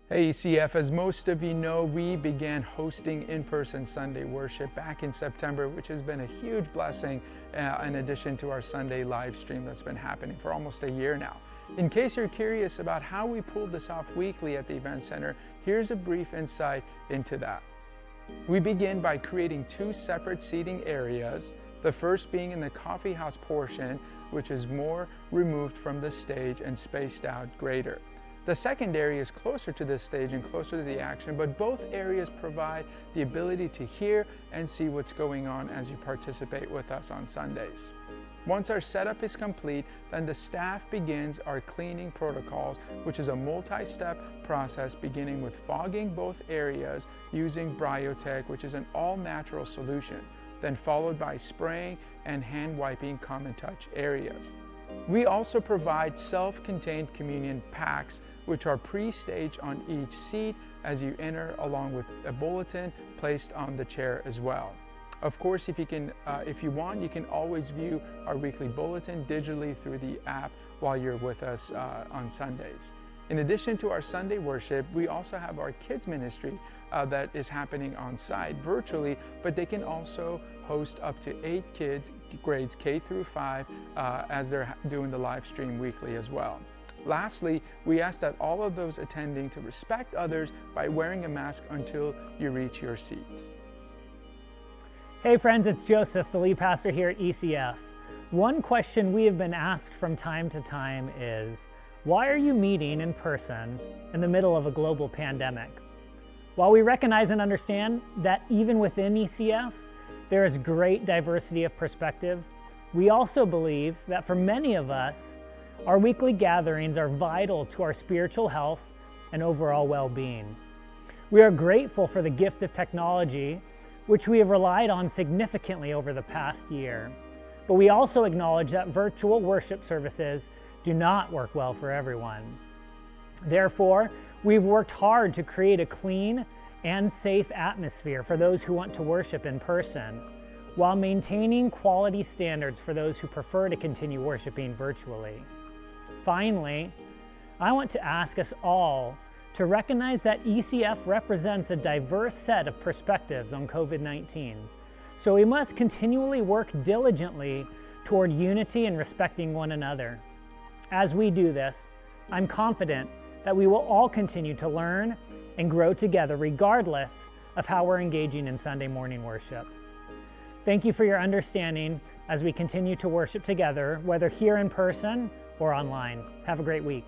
Hey ECF, as most of you know, we began hosting in-person Sunday worship back in September, which has been a huge blessing in addition to our Sunday live stream that's been happening for almost a year now. In case you're curious about how we pulled this off weekly at the Event Center, here's a brief insight into that. We begin by creating two separate seating areas, the first being in the coffee house portion, which is more removed from the stage and spaced out greater. The second area is closer to this stage and closer to the action, but both areas provide the ability to hear and see what's going on as you participate with us on Sundays. Once our setup is complete, then the staff begins our cleaning protocols, which is a multi-step process beginning with fogging both areas using Bryotech, which is an all-natural solution, then followed by spraying and hand wiping common touch areas. We also provide self-contained communion packs, which are pre-staged on each seat as you enter, along with a bulletin placed on the chair as well. Of course, if you want, you can always view our weekly bulletin digitally through the app while you're with us on Sundays. In addition to our Sunday worship, we also have our kids ministry that is happening on site virtually, but they can also host up to 8 kids, grades K through 5, as they're doing the live stream weekly as well. Lastly, we ask that all of those attending to respect others by wearing a mask until you reach your seat. Hey friends, it's Joseph, the lead pastor here at ECF. One question we have been asked from time to time is, why are you meeting in person in the middle of a global pandemic? While we recognize and understand that even within ECF, there is great diversity of perspective, we also believe that for many of us, our weekly gatherings are vital to our spiritual health and overall well-being. We are grateful for the gift of technology, which we have relied on significantly over the past year. But we also acknowledge that virtual worship services do not work well for everyone. Therefore, we've worked hard to create a clean and safe atmosphere for those who want to worship in person, while maintaining quality standards for those who prefer to continue worshiping virtually. Finally, I want to ask us all to recognize that ECF represents a diverse set of perspectives on COVID-19. So we must continually work diligently toward unity and respecting one another. As we do this, I'm confident that we will all continue to learn and grow together regardless of how we're engaging in Sunday morning worship. Thank you for your understanding as we continue to worship together, whether here in person or online. Have a great week.